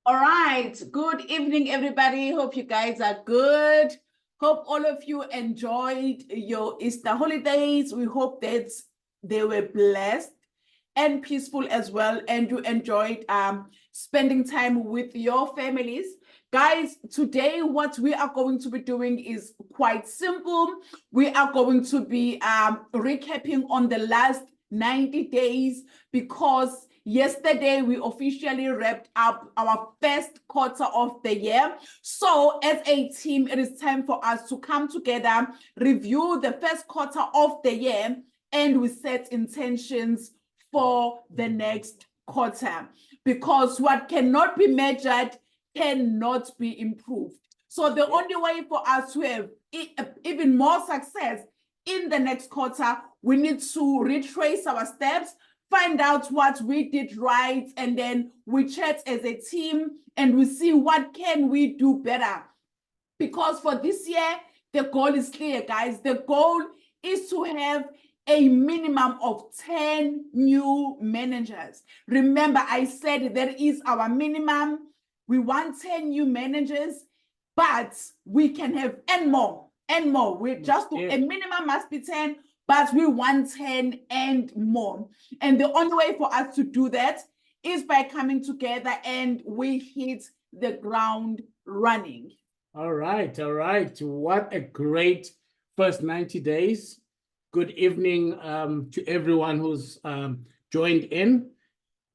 All right. Good evening, everybody. Hope you guys are good. Hope all of you enjoyed your Easter holidays. We hope that they were blessed and peaceful as well, and you enjoyed spending time with your families. Guys, today what we are going to be doing is quite simple. We are going to be recapping on the last 90 days because yesterday we officially wrapped up our first quarter of the year. So as a team, it is time for us to come together, review the first quarter of the year, and we set intentions for the next quarter, because what cannot be measured cannot be improved. So the only way for us to have even more success in the next quarter, we need to retrace our steps, find out what we did right, and then we chat as a team and we see what can we do better. Because for this year, the goal is clear, guys. The goal is to have a minimum of 10 new managers. Remember, I said that is our minimum. We want 10 new managers, but we can have and more. We just do a minimum must be 10, but we want 10 and more. And the only way for us to do that is by coming together and we hit the ground running. All right. What a great first 90 days. Good evening to everyone who's joined in.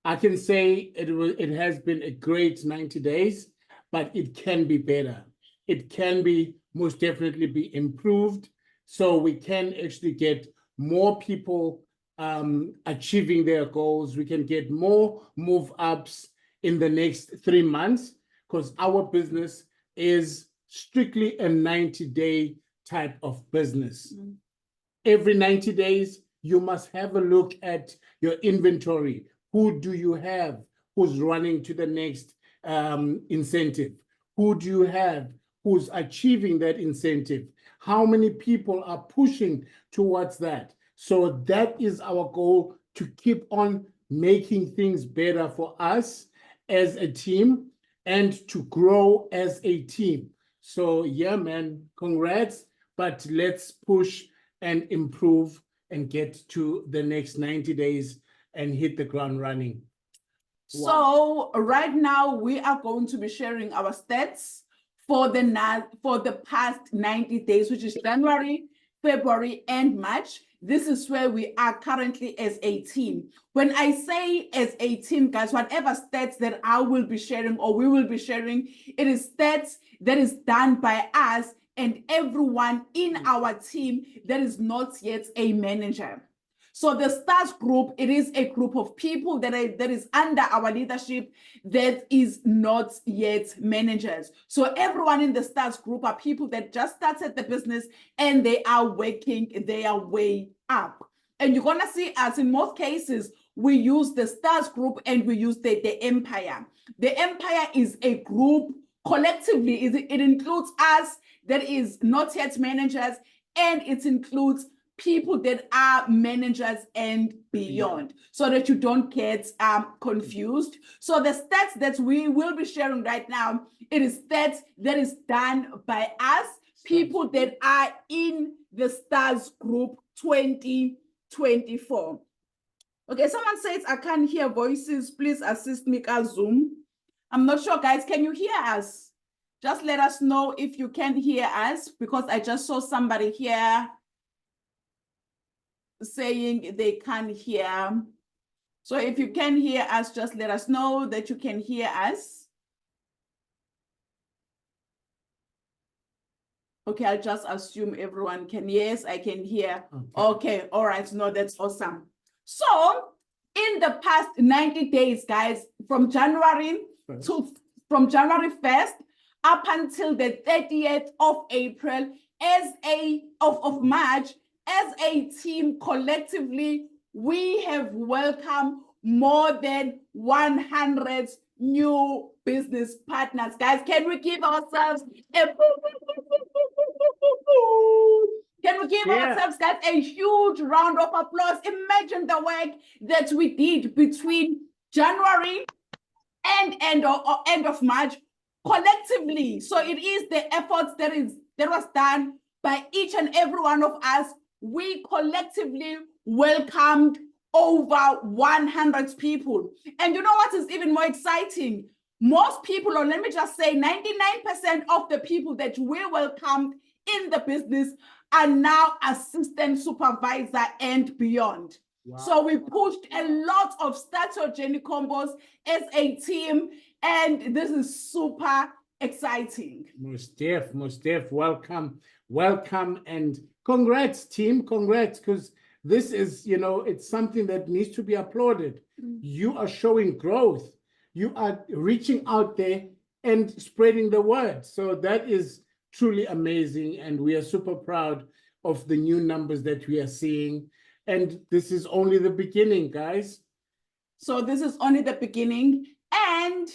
I can say it has been a great 90 days, but it can be better. It can be most definitely be improved, so we can actually get more people achieving their goals. We can get more move ups in the next 3 months, because our business is strictly a 90-day type of business. Mm-hmm. Every 90 days, you must have a look at your inventory. Who do you have who's running to the next incentive? Who do you have who's achieving that incentive? How many people are pushing towards that? So that is our goal, to keep on making things better for us as a team and to grow as a team. So yeah, man, congrats, but let's push and improve and get to the next 90 days and hit the ground running. Wow. So right now we are going to be sharing our stats for the past 90 days, which is January, February, and March. This is where we are currently as a team. When I say as a team, guys, whatever stats that I will be sharing or we will be sharing, it is stats that is done by us and everyone in our team that is not yet a manager. So the Stars group, it is a group of people that is under our leadership that is not yet managers. So everyone in the Stars group are people that just started the business and they are working their way up. And you're going to see us in most cases, we use the Stars group and we use the Empire. The Empire is a group collectively. It includes us that is not yet managers, and it includes people that are managers and beyond, so that you don't get confused. So the stats that we will be sharing right now, it is stats that is done by us, people that are in the Stars Group 2024. Okay, someone says, I can't hear voices. Please assist me, Zoom. I'm not sure, guys. Can you hear us? Just let us know if you can hear us, because I just saw somebody here saying they can't hear. So if you can hear us, just let us know that you can hear us. Okay, I'll just assume everyone can. Yes, I can hear. Okay, all right. No, that's awesome. So in the past 90 days, guys, from January 1st up until the 30th of April, of March, as a team collectively, we have welcomed more than 100 new business partners. Guys, can we give ourselves a huge round of applause? Imagine the work that we did between January and end of March collectively. So it is the efforts that was done by each and every one of us. We collectively welcomed over 100 people. And you know what is even more exciting? Most people, or let me just say 99% of the people that we welcomed in the business are now assistant supervisor and beyond. Wow. So we pushed a lot of Statogenic combos as a team, and this is super exciting. Most def, welcome, and congrats, team, congrats, because this is, it's something that needs to be applauded. You are showing growth. You are reaching out there and spreading the word. So that is truly amazing, and we are super proud of the new numbers that we are seeing. And this is only the beginning, guys. So this is only the beginning. And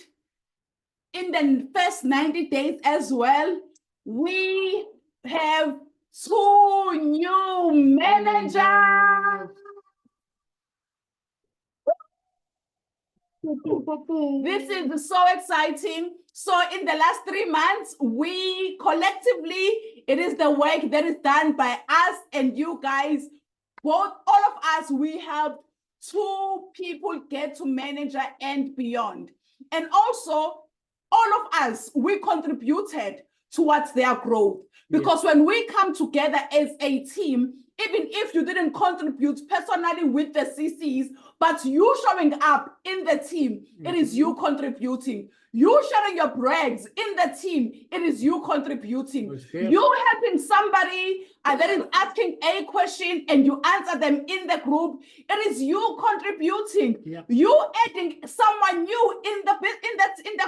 in the first 90 days as well, we have 2 new managers. This is so exciting. So in the last 3 months, we collectively, it is the work that is done by us and you guys. Both, all of us, we helped 2 people get to manager and beyond. And also, all of us, we contributed towards their growth. Because when we come together as a team, even if you didn't contribute personally with the CCs, but you showing up in the team, it is you contributing. You sharing your brags in the team, it is you contributing. You helping somebody that is asking a question and you answer them in the group, it is you contributing. You adding someone new in the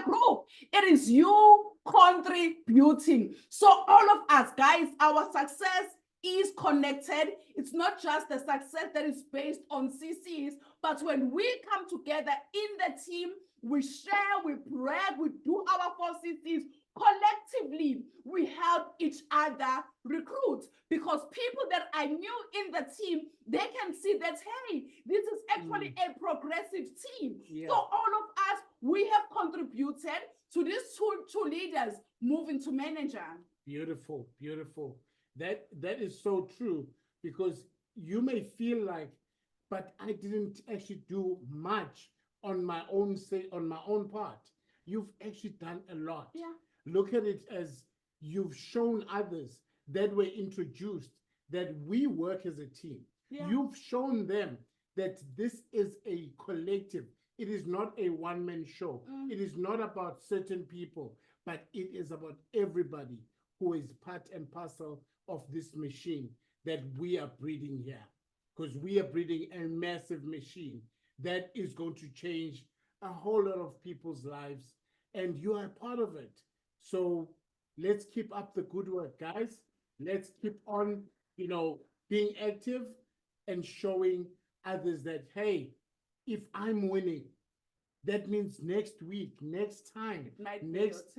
group, it is you contributing. So all of us, guys, our success is connected. It's not just the success that is based on CCs, but when we come together in the team, we share, we brag, we do our 4 CCs. Collectively, we help each other recruit, because people that are new in the team, they can see that, hey, this is actually a progressive team. So all of us, we have contributed to these two leaders moving to manager. Beautiful. That is so true, because you may feel like, but I didn't actually do much on my own part. You've actually done a lot. Look at it as you've shown others that were introduced that we work as a team. You've shown them that this is a collective. It is not a one-man show. It is not about certain people, but it is about everybody who is part and parcel of this machine that we are breeding here, because we are breeding a massive machine that is going to change a whole lot of people's lives, and you are part of it. So let's keep up the good work, guys. Let's keep on, being active and showing others that, hey, if I'm winning, that means next week, next time, next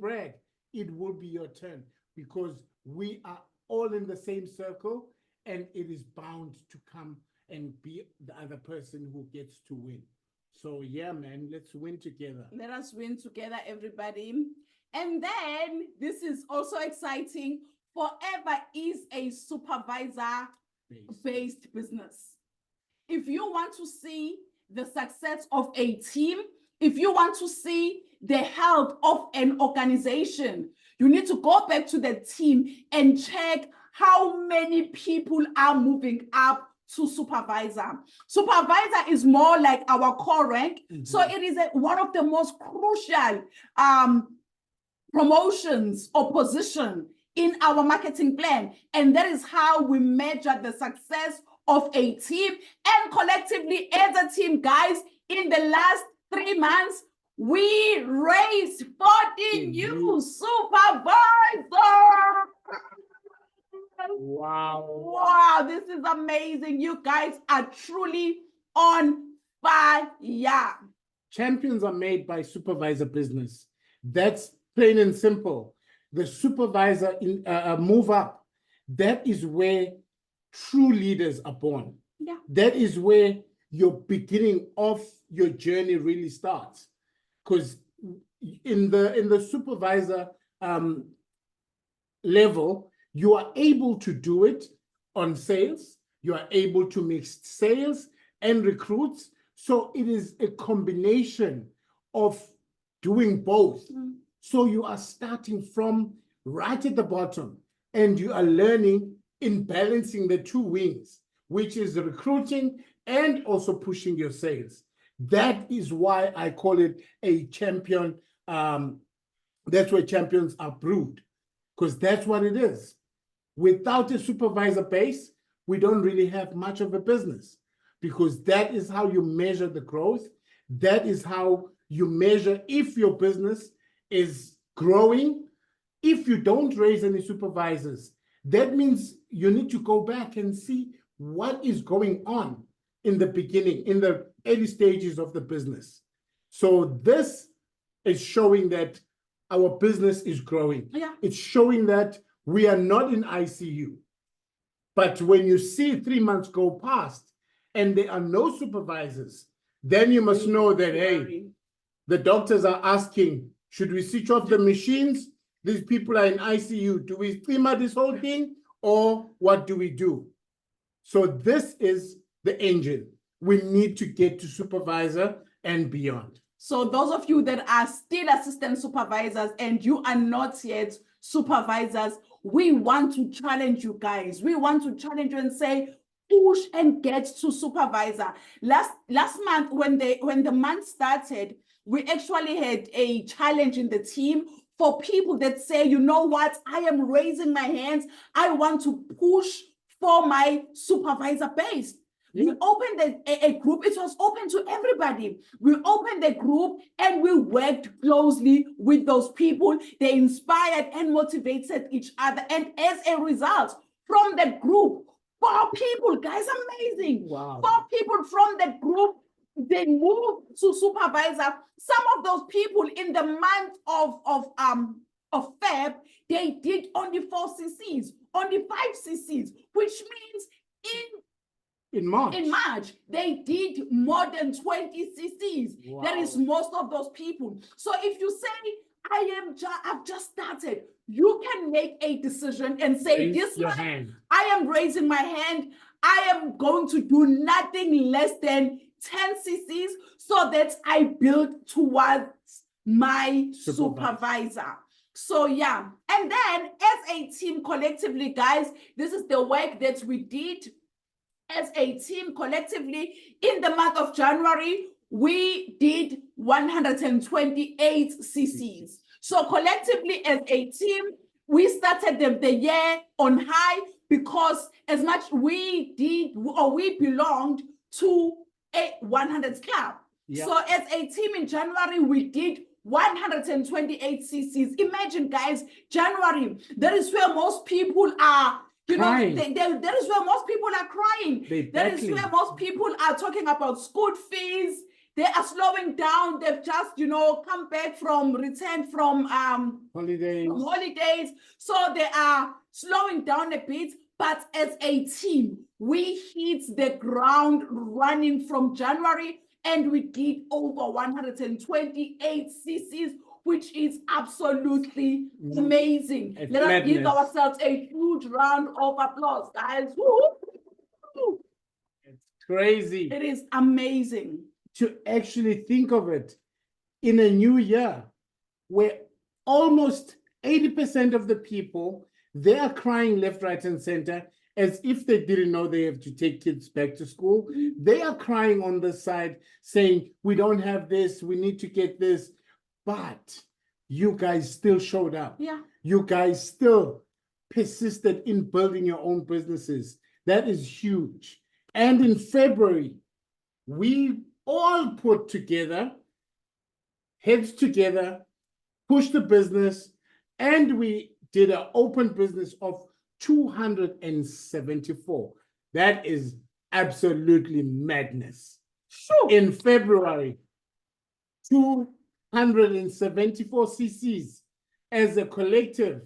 brag, it will be your turn, because we are all in the same circle, and it is bound to come and be the other person who gets to win. So yeah, man, let's win together. Let us win together, everybody. And then this is also exciting. Forever is a supervisor-based business. If you want to see the success of a team, if you want to see the health of an organization, you need to go back to the team and check how many people are moving up to supervisor. Supervisor is more like our core rank. So it is one of the most crucial promotions or position in our marketing plan. And that is how we measure the success of a team. And collectively as a team, guys, in the last 3 months, we raised 40 new supervisors. Wow, this is amazing. You guys are truly on fire. Champions are made by supervisor business. That's plain and simple. The supervisor move up. That is where true leaders are born. That is where your beginning of your journey really starts. because in the supervisor level, you are able to do it on sales, you are able to mix sales and recruits. So it is a combination of doing both. So you are starting from right at the bottom and you are learning in balancing the two wings, which is recruiting and also pushing your sales. That is why I call it a champion. That's where champions are brewed, because that's what it is. Without a supervisor base, we don't really have much of a business, because that is how you measure the growth. That is how you measure if your business is growing. If you don't raise any supervisors, that means you need to go back and see what is going on in the beginning, in the early stages of the business. So this is showing that our business is growing. Yeah. It's showing that we are not in ICU. But when you see 3 months go past and there are no supervisors, then you must know that, hey, the doctors are asking, should we switch off the machines? These people are in ICU. Do we simmer this whole thing, or what do we do? So this is the engine. We need to get to supervisor and beyond. So those of you that are still assistant supervisors and you are not yet supervisors, we want to challenge you guys. We want to challenge you and say, push and get to supervisor. Last month, when the month started, we actually had a challenge in the team for people that say, you know what, I am raising my hands. I want to push for my supervisor base. We opened a group. It was open to everybody. We opened the group and we worked closely with those people. They inspired and motivated each other. And as a result, from the group, 4 people, guys, amazing. Wow. 4 people from the group, they moved to supervisor. Some of those people in the month of Feb, they did only 4 CCs, only 5 CCs, which means in March, they did more than 20 CCs. Wow. That is most of those people. So if you say, I've just started, you can make a decision and say, this month, I am raising my hand. I am going to do nothing less than 10 CCs so that I build towards my supervisor. So yeah, and then as a team collectively, guys, this is the work that we did as a team collectively. In the month of January, we did 128 CCs. So collectively as a team, we started the year on high, because as much we did, or we belonged to a 100 club. Yeah. So as a team in January, we did 128 CCs. Imagine, guys, January, that is where most people are, you crying. know, that is where most people are crying. That is where most people are talking about school fees. They are slowing down. They've just, you know, come back returned from holidays. So they are slowing down a bit. But as a team, we hit the ground running from January, and we did over 128 CCs, which is absolutely amazing. Let us give ourselves a huge round of applause, guys. Woo! It's crazy. It is amazing to actually think of it in a new year where almost 80% of the people, they are crying left, right, and center as if they didn't know they have to take kids back to school. They are crying on the side saying, we don't have this, we need to get this. But you guys still showed up. Yeah. You guys still persisted in building your own businesses. That is huge. And in February, we all put together, heads together, pushed the business, and we did an open business of 274. That is absolutely madness. Sure. In February, 274 CCs as a collective.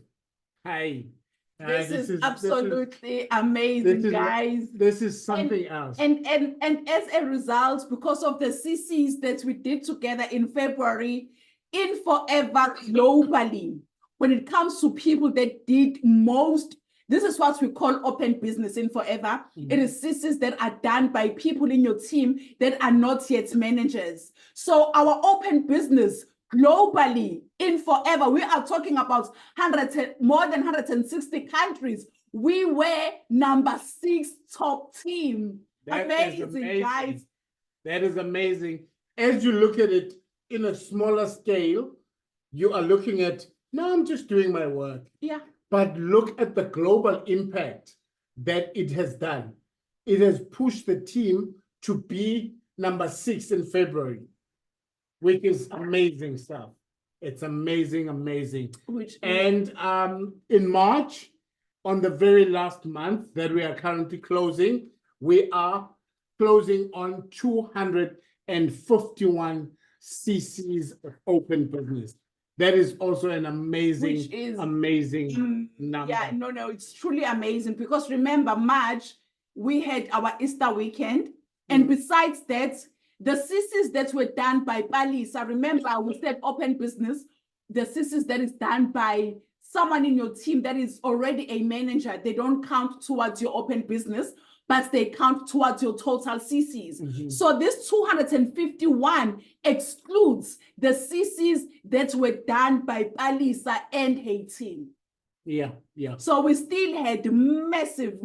This is this absolutely amazing, is- guys. This is something else. And as a result, because of the CCs that we did together in February, in Forever globally, when it comes to people that did most, this is what we call open business in Forever. It is CCs that are done by people in your team that are not yet managers. So our open business globally in Forever, we are talking about more than 160 countries. We were number 6 top team. That is Amazing, guys. That is amazing. As you look at it in a smaller scale, you are looking at, no, I'm just doing my work. Yeah. But look at the global impact that it has done. It has pushed the team to be number 6 in February, which is amazing stuff. It's amazing, amazing. And in March, on the very last month that we are currently closing, we are closing on 251 CCs of open business. That is also an amazing, amazing number. Yeah, no, it's truly amazing because remember, March, we had our Easter weekend. And besides that, the CCs that were done by Palisa, remember we said open business, the CCs that is done by someone in your team that is already a manager, they don't count towards your open business, but they count towards your total CCs. So this 251 excludes the CCs that were done by Palisa and her team. Yeah. So we still had massive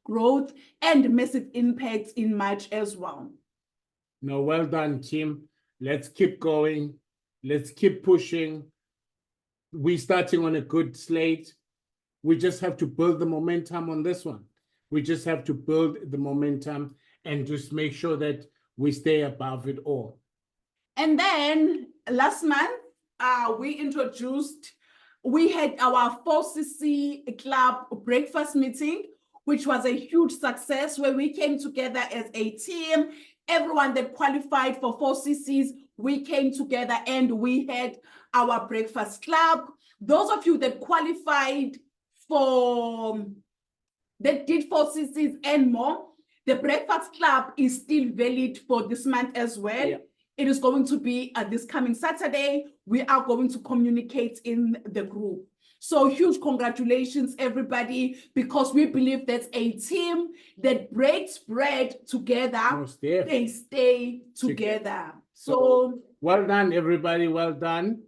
growth and massive impact in March as well. No, well done, team. Let's keep going. Let's keep pushing. We're starting on a good slate. We just have to build the momentum on this one. We just have to build the momentum and just make sure that we stay above it all. And then last month, we had our 4CC Club breakfast meeting, which was a huge success where we came together as a team. Everyone that qualified for 4CCs, we came together and we had our breakfast club. Those of you that qualified that did 4CCs and more, the breakfast club is still valid for this month as well. Yeah. It is going to be this coming Saturday. We are going to communicate in the group. So huge congratulations, everybody, because we believe that's a team that breaks bread together. They stay together. So well done, everybody. Well done.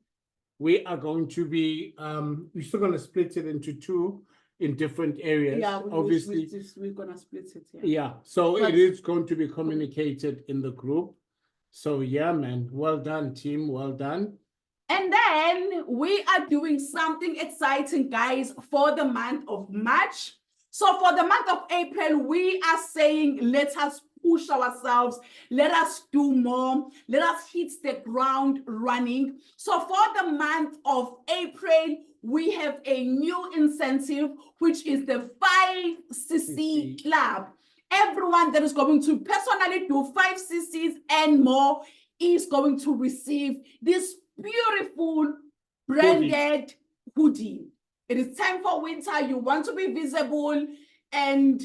We are going to be, we're still going to split it into 2 in different areas. Yeah, obviously. We're going to split it. Yeah. So it is going to be communicated in the group. So yeah, man, well done, team. Well done. And then we are doing something exciting, guys, for the month of March. So for the month of April, we are saying, let us push ourselves. Let us do more. Let us hit the ground running. So for the month of April, we have a new incentive, which is the 5CC Club. Everyone that is going to personally do 5 CCs and more is going to receive this beautiful branded hoodie. It is time for winter. You want to be visible, and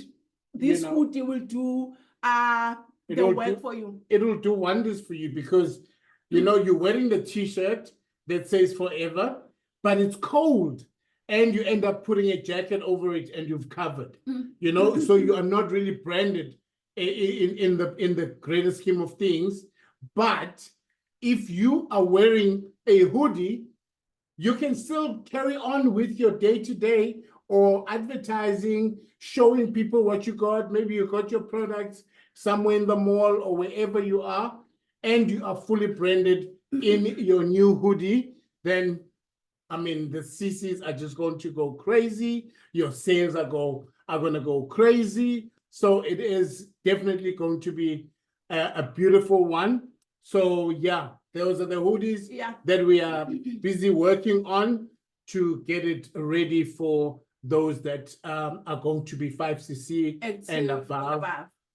this hoodie will do the work for you. It will do wonders for you because, you're wearing the t-shirt that says Forever, but it's cold. And you end up putting a jacket over it and you've covered, so you are not really branded in the greater scheme of things. But if you are wearing a hoodie, you can still carry on with your day-to-day or advertising, showing people what you got. Maybe you got your products somewhere in the mall or wherever you are, and you are fully branded in your new hoodie. Then the CCs are just going to go crazy. Your sales are going to go crazy. So it is definitely going to be a beautiful one. So yeah, those are the hoodies that we are busy working on to get it ready for those that are going to be 5CC and above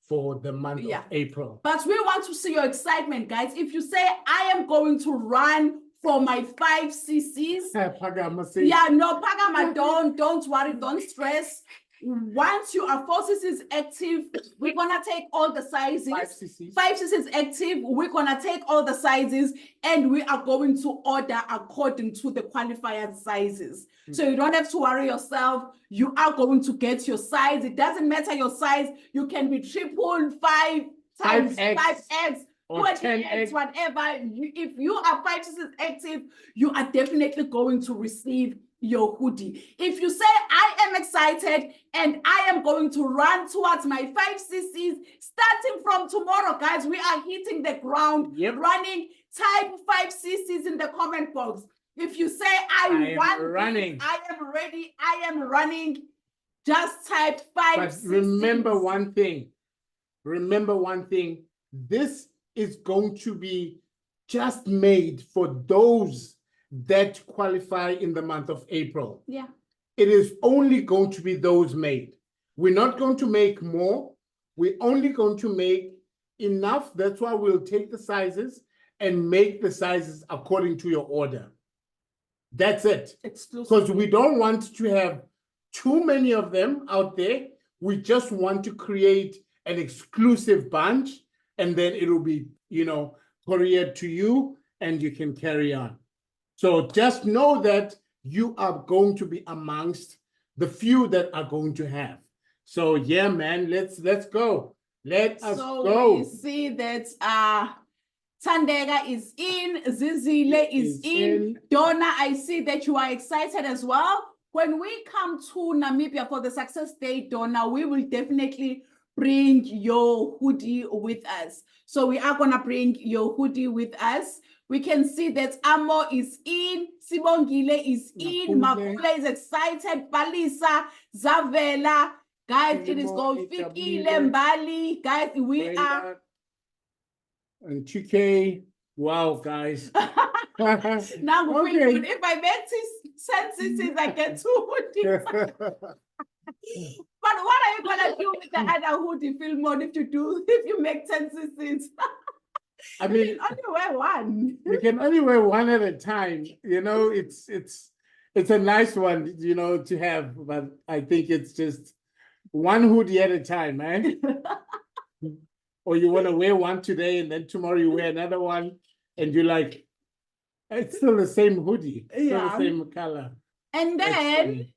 for the month of April. But we want to see your excitement, guys. If you say, I am going to run for my 5 cc's. Phakama says, Yeah, no, Pagama, don't worry, don't stress. Once you are 4 cc's active, we're gonna take all the sizes. 5 cc's. 5 cc's active, we're gonna take all the sizes and we are going to order according to the qualifier sizes. So you don't have to worry yourself. You are going to get your size. It doesn't matter your size. You can be triple, 5 times 5X 5x, or 20x, 10X. whatever. If you are 5 cc's active, you are definitely going to receive your hoodie. If you say, I am excited and I am going to run towards my 5 cc's, starting from tomorrow, guys, we are hitting the ground, Yep. running, type 5 cc's in the comment box. If you say, I am want this, running. I am ready, I am running, just type 5 But cc's. remember one thing. Remember one thing. This is going to be just made for those that qualify in the month of April. Yeah. It is only going to be those made. We're not going to make more. We're only going to make enough. That's why we'll take the sizes and make the sizes according to your order. That's it. Exclusive. Because we don't want to have too many of them out there. We just want to create an exclusive bunch, and then it'll be, couriered to you and you can carry on. So just know that you are going to be amongst the few that are going to have. So yeah, man, let's go. Let us So go. we see that Tandega is in, Zizile is in. Donna, I see that you are excited as well. When we come to Namibia for the Success Day, Donna, we will definitely bring your hoodie with us. So we are gonna bring your hoodie with us. We can see that Amo is in, Sibongile is in, Mapule. Mapule is excited, Balisa, Zavela, guys, it is Filimo, going Itabile, Fikile, Mbali, guys, we Brenda, are. and 2K. Wow, guys. Now, Okay. if I make sentences, I get 2 hoodies. But what are you gonna do with the other hoodie, Philmon, if you make sentences? I You mean, can only wear one. you can only wear one at a time. It's a nice one, to have, but I think it's just one hoodie at a time, eh? Or you want to wear one today and then tomorrow you wear another one and you're like, it's still the same hoodie, still Yeah. the same color. And That's then funny.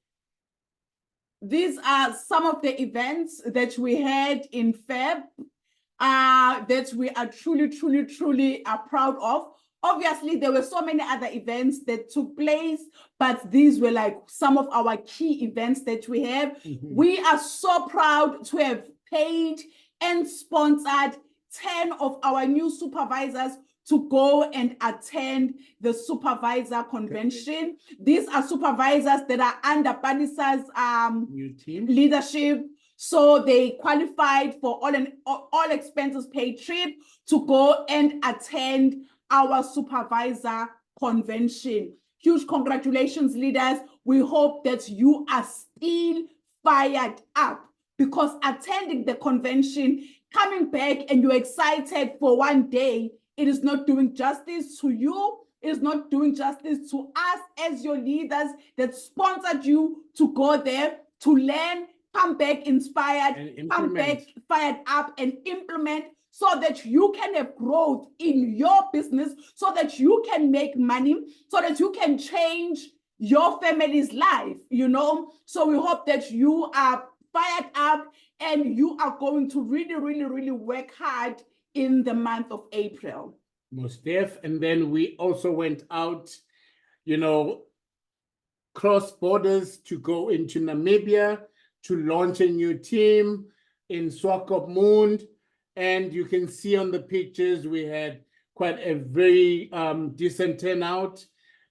these are some of the events that we had in Feb that we are truly are proud of. Obviously, there were so many other events that took place, but these were like some of our key events that we have. Mhm. We are so proud to have paid and sponsored 10 of our new supervisors to go and attend the supervisor convention. These are supervisors that are under Panisa's New team. leadership. So they qualified for all expenses paid trip to go and attend our supervisor convention. Huge congratulations, leaders. We hope that you are still fired up, because attending the convention, coming back and you're excited for one day, it is not doing justice to you. It is not doing justice to us as your leaders that sponsored you to go there to learn, come back inspired, And come back implement. fired up and implement, so that you can have growth in your business, so that you can make money, so that you can change your family's life, So we hope that you are fired up and you are going to really work hard in the month of April. Most def. And then we also went out, cross borders to go into Namibia to launch a new team in Swakopmund. And you can see on the pictures, we had quite a very decent turnout.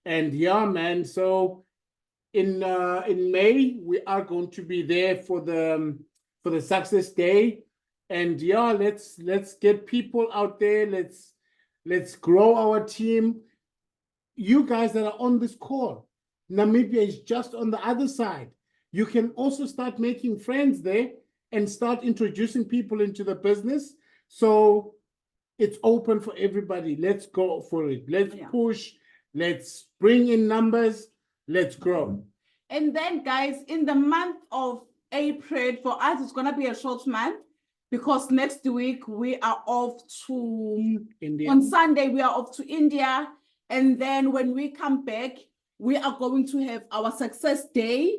And yeah, man, so in May, we are going to be there for the Success Day. And yeah, let's get people out there. Let's grow our team. You guys that are on this call, Namibia is just on the other side. You can also start making friends there and start introducing people into the business. So it's open for everybody. Let's go for it. Let's Yeah. push. Let's bring in numbers. Let's grow. And then, guys, in the month of April, for us, it's going to be a short month because next week we are off to India. On Sunday, we are off to India. And then when we come back, we are going to have our success day.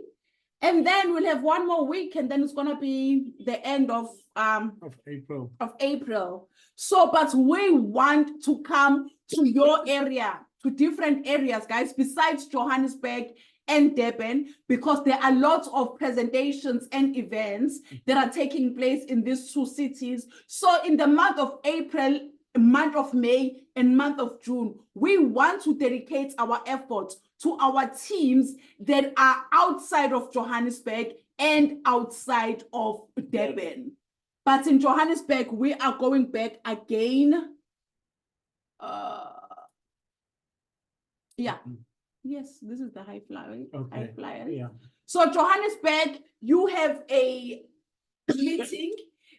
And then we'll have one more week, and then it's going to be the end of April. So, but we want to come to your area, to different areas, guys, besides Johannesburg and Durban, because there are lots of presentations and events that are taking place in these two cities. So in the month of April, month of May, and month of June, we want to dedicate our efforts to our teams that are outside of Johannesburg and outside of Durban. But in Johannesburg, we are going back again. Yeah. Yes, this is the high flyer. Okay. High flyer. Yeah. So Johannesburg, you have a meeting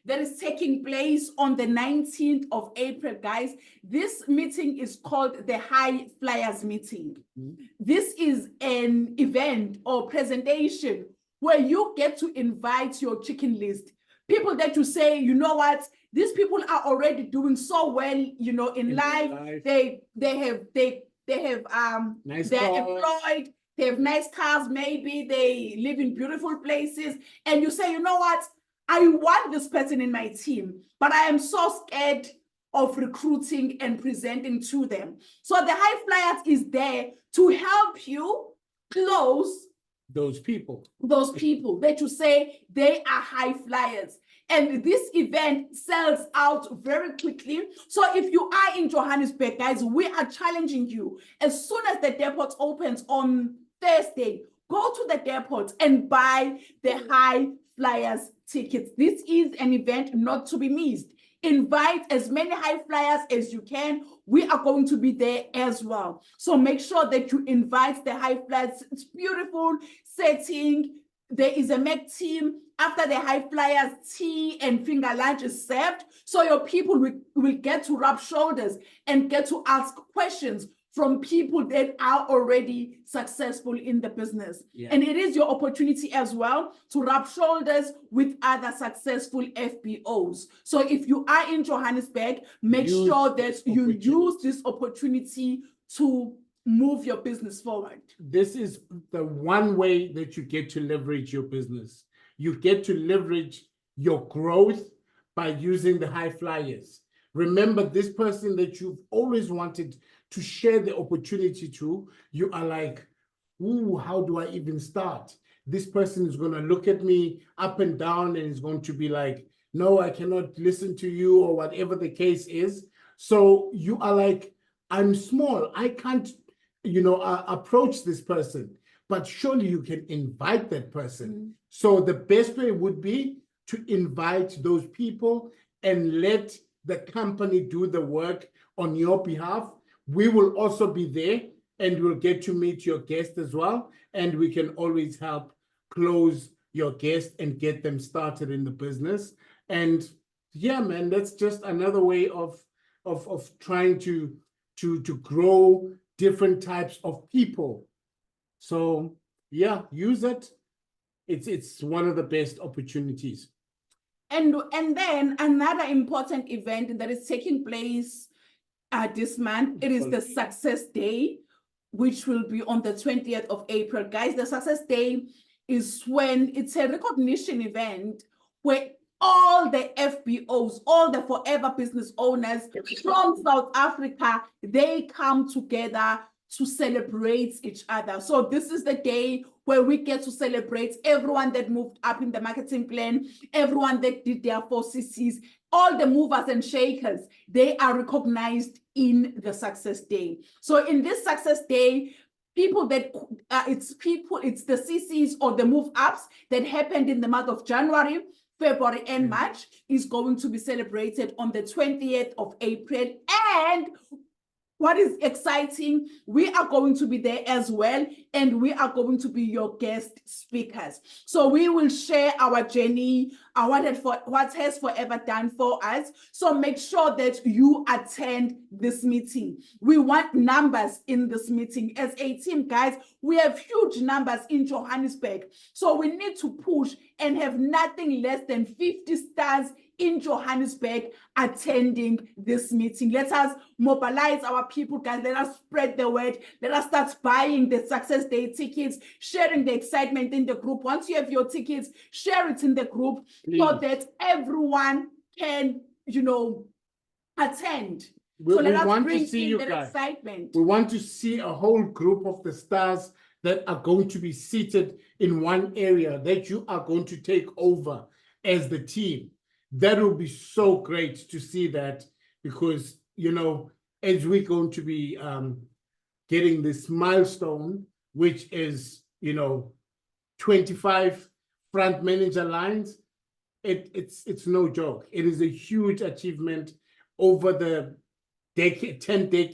that is taking place on the 19th of April, guys. This meeting is called the High Flyers meeting. Mm-hmm. This is an event or presentation where you get to invite your chicken list. People that you say, you know what, these people are already doing so well, you know, in life. They have nice they're cars. employed, they have nice cars, maybe they live in beautiful places, and you say, you know what, I want this person in my team, but I am so scared of recruiting and presenting to them. So the High Flyers is there to help you close those people that you say they are high flyers. And this event sells out very quickly. So if you are in Johannesburg, guys, we are challenging you. As soon as the depot opens on Thursday, go to the depot and buy the High Flyers tickets. This is an event not to be missed. Invite as many high flyers as you can. We are going to be there as well. So make sure that you invite the high flyers. It's beautiful setting. There is a MEC team. After the high flyers, tea and finger lunch is served. So your people will get to rub shoulders and get to ask questions from people that are already successful in the business. Yeah. And it is your opportunity as well to rub shoulders with other successful FBOs. So if you are in Johannesburg, make sure that you use this opportunity to move your business forward. This is the one way that you get to leverage your business. You get to leverage your growth by using the high flyers. Remember, this person that you've always wanted to share the opportunity to, you are like, ooh, how do I even start? This person is going to look at me up and down and is going to be like, no, I cannot listen to you, or whatever the case is. So you are like, I'm small. I can't, approach this person, but surely you can invite that person. Mm-hmm. So the best way would be to invite those people and let the company do the work on your behalf. We will also be there, and we'll get to meet your guest as well. And we can always help close your guest and get them started in the business. And yeah, man, that's just another way of trying to grow different types of people. So yeah, use it. It's one of the best opportunities. And then another important event that is taking place this month, it is the Success Day, which will be on the 20th of April. Guys, the Success Day is when it's a recognition event where all the FBOs, all the forever business owners from South Africa, they come together to celebrate each other. So this is the day where we get to celebrate everyone that moved up in the marketing plan, everyone that did their 4 Cs, all the movers and shakers, they are recognized in the Success Day. So in this Success Day, people that it's the CCs or the move ups that happened in the month of January, February, and March is going to be celebrated on the 20th of April. And what is exciting, we are going to be there as well, and we are going to be your guest speakers. So we will share our journey, what has forever done for us. So make sure that you attend this meeting. We want numbers in this meeting. As a team, guys, we have huge numbers in Johannesburg. So we need to push and have nothing less than 50 stars in Johannesburg attending this meeting. Let us mobilize our people, guys. Let us spread the word. Let us start buying the Success Day tickets, sharing the excitement in the group. Once you have your tickets, share it in the group so that everyone can, attend. So let us bring in that excitement. We want to see a whole group of the stars that are going to be seated in one area that you are going to take over as the team. That will be so great to see that, because, as we're going to be getting this milestone, which is, 25 front manager lines, it's no joke. It is a huge achievement over the decade,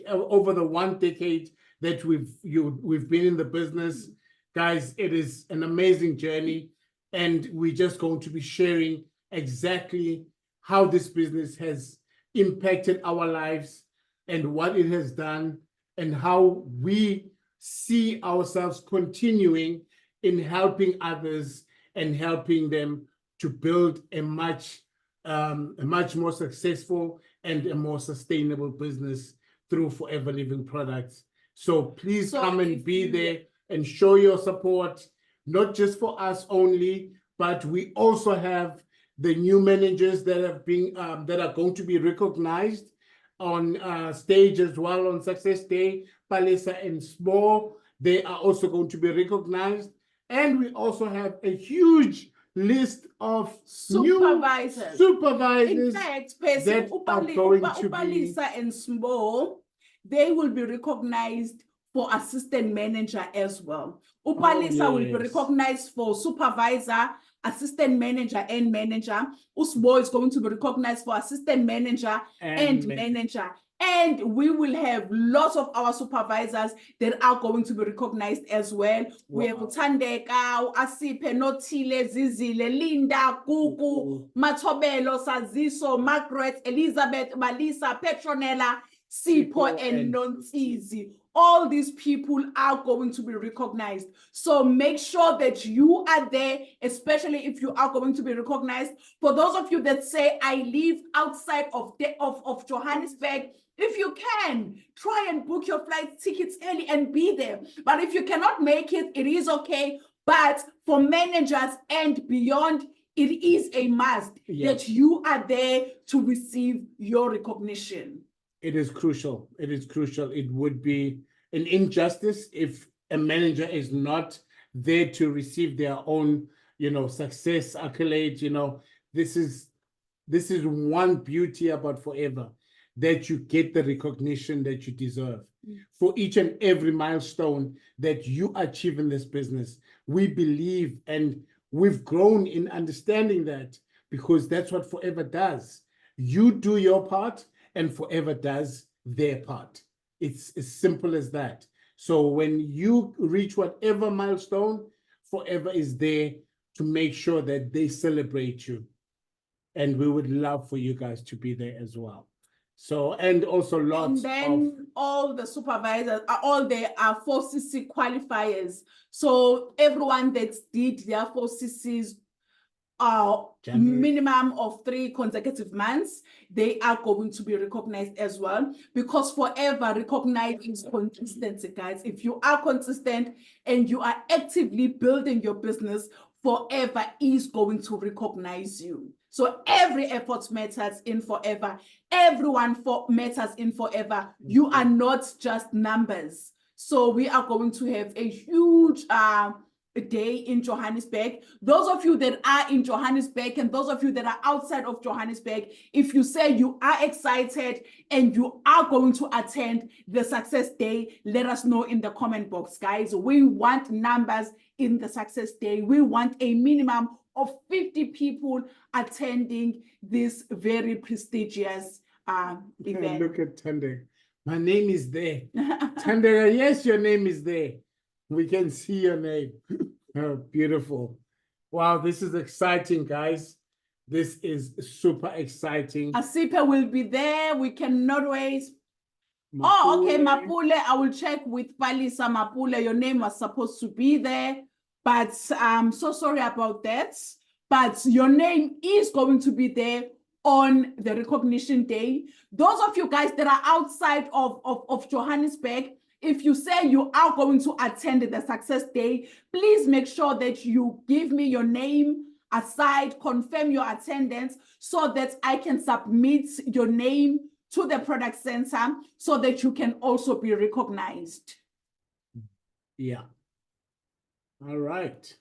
over the 1 decade that we've been in the business. Guys, it is an amazing journey, and we're just going to be sharing exactly how this business has impacted our lives and what it has done, and how we see ourselves continuing in helping others and helping them to build a much more successful and a more sustainable business through Forever Living Products. So please come and be there and show your support, not just for us only, but we also have the new managers that have been that are going to be recognized on stage as well on Success Day. Palesa and Small, they are also going to be recognized, and we also have a huge list of supervisors. In fact, that are going to be Palesa and Small, they will be recognized for assistant manager as well. Palesa will be recognized for supervisor, assistant manager, and manager. Usbo is going to be recognized for assistant manager and manager. And we will have lots of our supervisors that are going to be recognized as well. We have Utandeka, Asipe, Notile, Zizile, Linda, Gugu, Matobelo, Saziso, Margaret, Elizabeth, Malisa, Petronella, Sipo, and Nontizi. All these people are going to be recognized. So make sure that you are there, especially if you are going to be recognized. For those of you that say, I live outside of Johannesburg, if you can, try and book your flight tickets early and be there. But if you cannot make it, it is okay. But for managers and beyond, it is a must that you are there to receive your recognition. It is crucial. It is crucial. It would be an injustice if a manager is not there to receive their own, success accolade. This is one beauty about Forever, that you get the recognition that you deserve for each and every milestone that you achieve in this business. We believe, and we've grown in understanding that, because that's what Forever does. You do your part, and Forever does their part. It's as simple as that. So when you reach whatever milestone, Forever is there to make sure that they celebrate you. And we would love for you guys to be there as well. So, and also lots all the supervisors are all there are 4CC qualifiers. So everyone that did their 4CCs minimum of 3 consecutive months, they are going to be recognized as well, because Forever recognizes consistency, guys. If you are consistent and you are actively building your business, Forever is going to recognize you. So every effort matters in Forever. Everyone matters in Forever. You are not just numbers. So we are going to have a huge day in Johannesburg. Those of you that are in Johannesburg and those of you that are outside of Johannesburg, if you say you are excited and you are going to attend the Success Day, let us know in the comment box, guys. We want numbers in the Success Day. We want a minimum of 50 people attending this very prestigious event. Look at Tende. My name is there. Tandera, yes, your name is there. We can see your name. Oh, beautiful. Wow, this is exciting, guys. This is super exciting. Asipa will be there. We cannot wait. Oh, okay, Mapule. I will check with Palisa Mapule. Your name was supposed to be there, but I'm so sorry about that. But your name is going to be there on the recognition day. Those of you guys that are outside of Johannesburg, if you say you are going to attend the success day, please make sure that you give me your name aside, confirm your attendance so that I can submit your name to the product center so that you can also be recognized. Yeah. All right.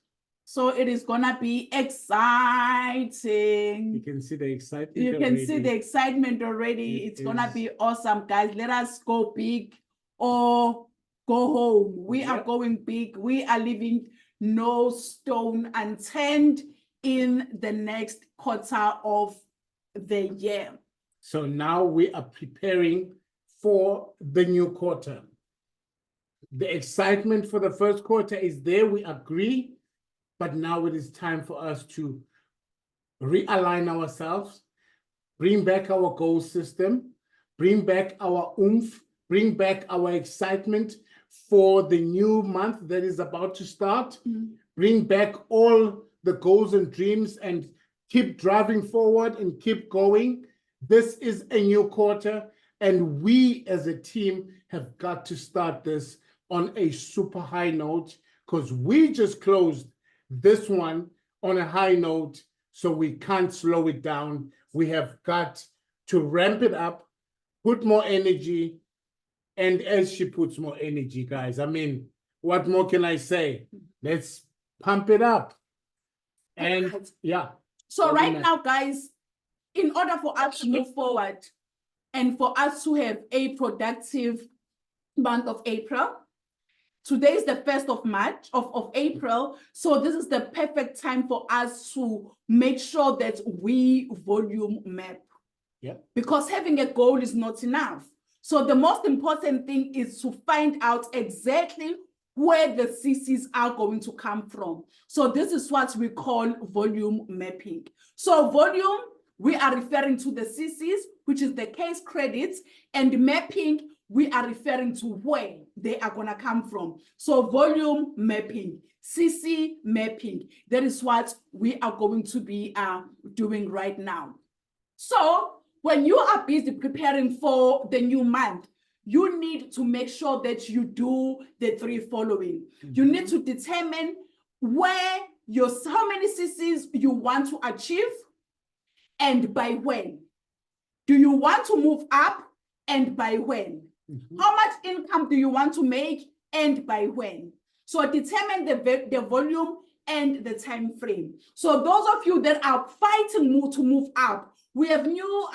So it is gonna be exciting. You can see the excitement. You can see the excitement already. It's gonna is. be awesome, guys. Let us go big or go home. We are going big. We are leaving no stone unturned in the next quarter of the year. So now we are preparing for the new quarter. The excitement for the first quarter is there, we agree, but now it is time for us to realign ourselves, bring back our goal system, bring back our oomph, bring back our excitement for the new month that is about to start, bring back all the goals and dreams and keep driving forward and keep going. This is a new quarter, and we as a team have got to start this on a super high note because we just closed this one on a high note, so we can't slow it down. We have got to ramp it up, put more energy, and as she puts more energy, guys, I mean, what more can I say? Let's pump it up. And yeah. So right now, guys, in order for us to move forward and for us to have a productive month of April, today is the 1st of March, of April. So this is the perfect time for us to make sure that we volume map. Yeah. Because having a goal is not enough. So the most important thing is to find out exactly where the CCs are going to come from. So this is what we call volume mapping. So volume, we are referring to the CCs, which is the case credits, and mapping, we are referring to where they are going to come from. So volume mapping, CC mapping, that is what we are going to be doing right now. So when you are busy preparing for the new month, you need to make sure that you do the three following. You need to determine how many CCs you want to achieve and by when. Do you want to move up and by when? How much income do you want to make and by when? So determine the volume and the time frame. So those of you that are fighting to move up, we have new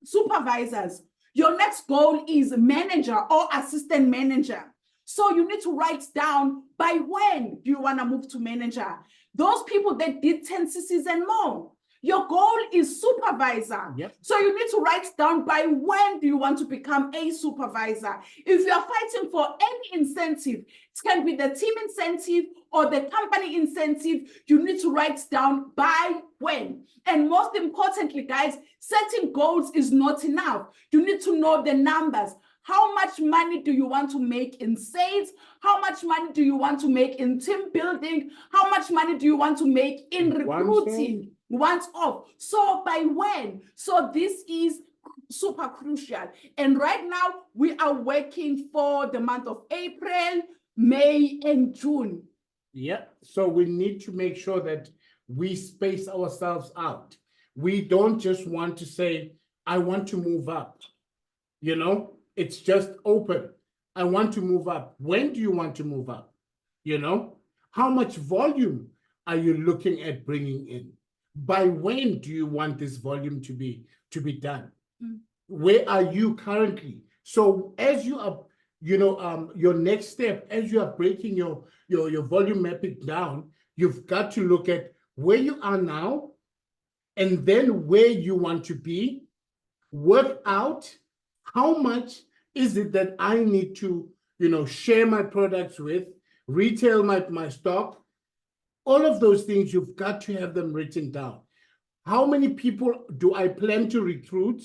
supervisors. Your next goal is manager or assistant manager. So you need to write down by when do you want to move to manager. Those people that did 10 CCs and more. Your goal is supervisor. Yep. So you need to write down by when do you want to become a supervisor. If you are fighting for any incentive, it can be the team incentive or the company incentive, you need to write down by when. And most importantly, guys, setting goals is not enough. You need to know the numbers. How much money do you want to make in sales? How much money do you want to make in team building? How much money do you want to make in recruiting? Once off. So by when? So this is super crucial. And right now we are working for the month of April, May, and June. Yeah. So we need to make sure that we space ourselves out. We don't just want to say, I want to move up. You know, it's just open. I want to move up. When do you want to move up? You know, how much volume are you looking at bringing in? By when do you want this volume to be done? Where are you currently? So as you are, your next step, as you are breaking your volume mapping down, you've got to look at where you are now and then where you want to be, work out how much is it that I need to, share my products with, retail my stock? All of those things, you've got to have them written down. How many people do I plan to recruit?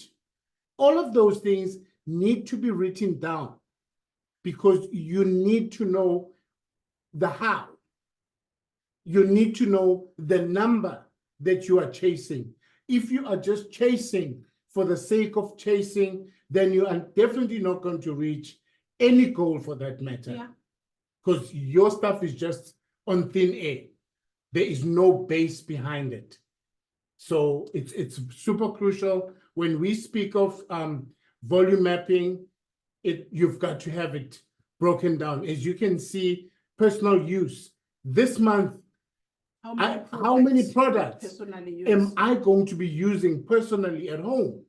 All of those things need to be written down because you need to know the how. You need to know the number that you are chasing. If you are just chasing for the sake of chasing, then you are definitely not going to reach any goal for that matter. Yeah. Because your stuff is just on thin air. There is no base behind it. So it's super crucial. When we speak of volume mapping, you've got to have it broken down. As you can see, personal use. This month, how many products am I going to be using personally at home?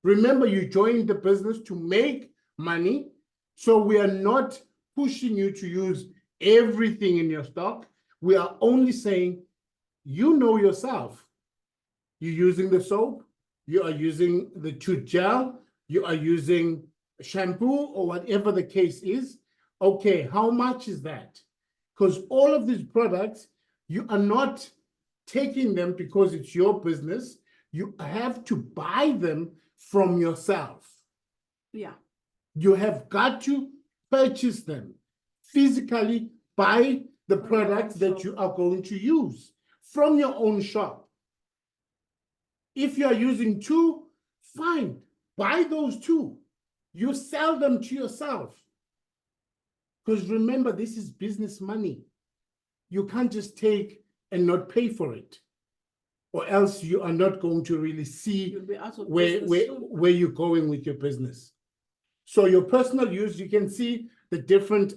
Remember, you joined the business to make money. So we are not pushing you to use everything in your stock. We are only saying, you know yourself. You're using the soap, you are using the tooth gel, you are using shampoo or whatever the case is. Okay, how much is that? Because all of these products, you are not taking them because it's your business. You have to buy them from yourself. Yeah. You have got to purchase them, physically buy the products that you are going to use from your own shop. If you are using two, fine, buy those two. You sell them to yourself. Because remember, this is business money. You can't just take and not pay for it, or else you are not going to really see where you're going with your business. So your personal use, you can see the different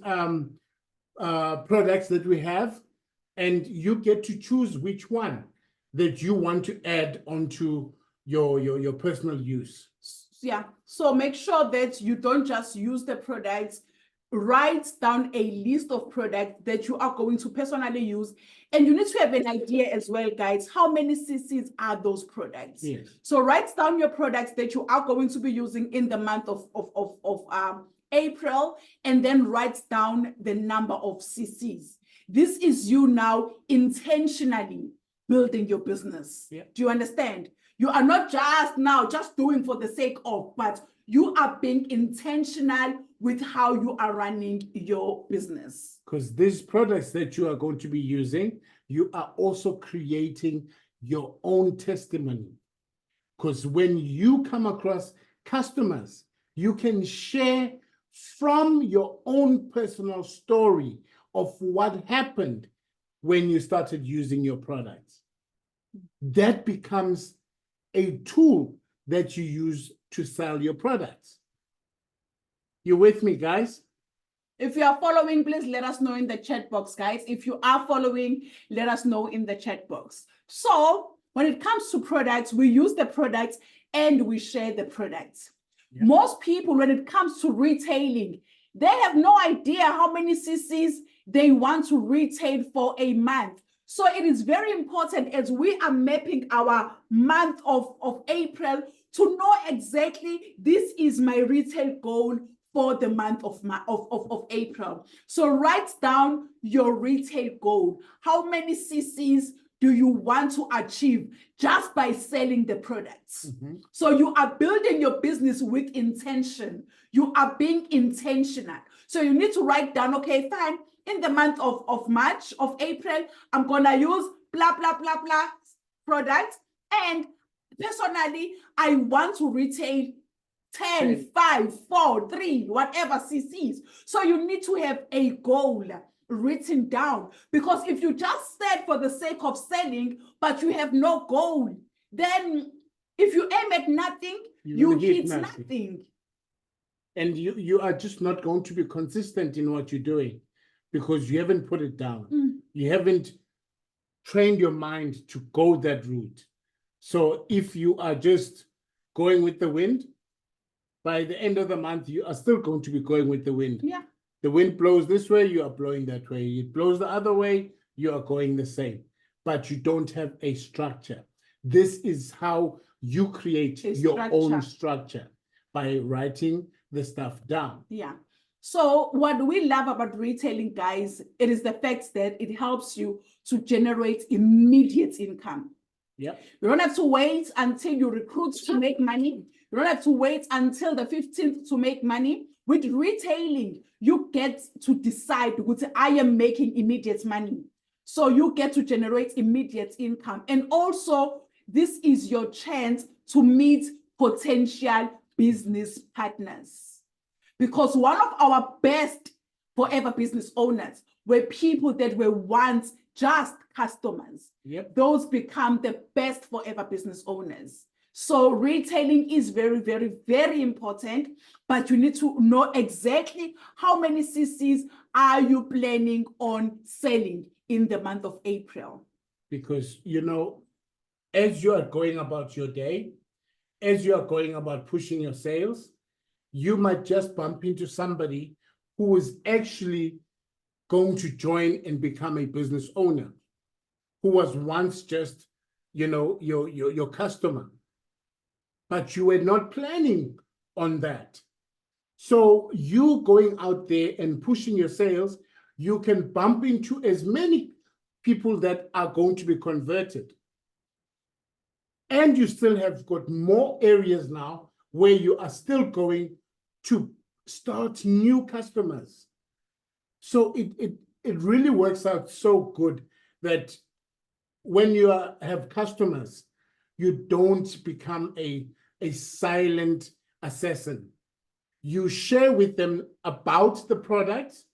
products that we have, and you get to choose which one that you want to add onto your personal use. Yeah, so make sure that you don't just use the products. Write down a list of products that you are going to personally use, and you need to have an idea as well, guys, how many cc's are those products. Yes. So write down your products that you are going to be using in the month of April, and then write down the number of cc's. This is you now intentionally building your business. Yeah. Do you understand? You are not just doing for the sake of, but you are being intentional with how you are running your business. Because these products that you are going to be using, you are also creating your own testimony. Because when you come across customers, you can share from your own personal story of what happened when you started using your products. That becomes a tool that you use to sell your products. You with me, guys? If you are following, please let us know in the chat box, guys. If you are following, let us know in the chat box. So when it comes to products, we use the products and we share the products. Yeah. Most people, when it comes to retailing, they have no idea how many cc's they want to retail for a month. So it is very important as we are mapping our month of April to know exactly this is my retail goal for the month of April. So write down your retail goal. How many cc's do you want to achieve just by selling the products? Mm-hmm. So you are building your business with intention. You are being intentional. So you need to write down, okay, fine, in the month of March, of April, I'm gonna use blah, blah, blah, blah products. And personally, I want to retail 10, 5, 4, 3, whatever cc's. So you need to have a goal written down, because if you just said for the sake of selling, but you have no goal, then if you aim at nothing, you hit nothing. And you are just not going to be consistent in what you're doing because you haven't put it down. You haven't trained your mind to go that route. So if you are just going with the wind, by the end of the month, you are still going to be going with the wind. Yeah. The wind blows this way, you are blowing that way. It blows the other way, you are going the same. But you don't have a structure. This is how you create your own structure, by writing the stuff down. Yeah. So what we love about retailing, guys, it is the fact that it helps you to generate immediate income. Yep. You don't have to wait until you recruit to make money. You don't have to wait until the 15th to make money. With retailing, you get to decide, I am making immediate money. So you get to generate immediate income. And also, this is your chance to meet potential business partners. Because one of our best forever business owners were people that were once just customers. Yep. Those become the best forever business owners. So retailing is very, very, very important, but you need to know exactly how many CCs are you planning on selling in the month of April. Because, you know, as you are going about your day, as you are going about pushing your sales, you might just bump into somebody who is actually going to join and become a business owner, who was once just, you know, your customer, but you were not planning on that. So you going out there and pushing your sales, you can bump into as many people that are going to be converted. And you still have got more areas now where you are still going to start new customers. So it really works out so good that when you have customers, you don't become a silent assassin. You share with them about the products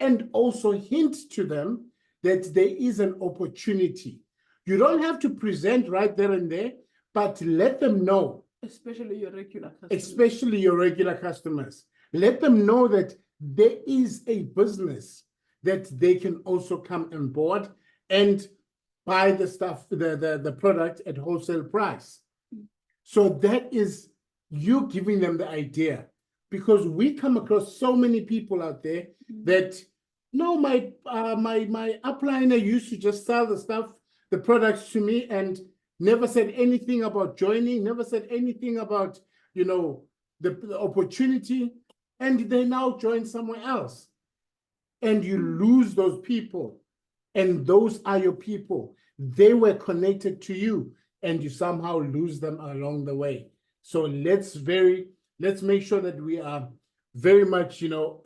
and also hint to them that there is an opportunity. You don't have to present right there and there, but let them know. Especially your regular customers. Especially your regular customers. Let them know that there is a business that they can also come on board and buy the stuff, the product at wholesale price. So that is you giving them the idea, because we come across so many people out there that, no, my upliner used to just sell the stuff, the products to me, and never said anything about joining, never said anything about, you know, the opportunity, and they now join somewhere else. And you lose those people, and those are your people. They were connected to you, and you somehow lose them along the way. So let's make sure that we are very much, you know,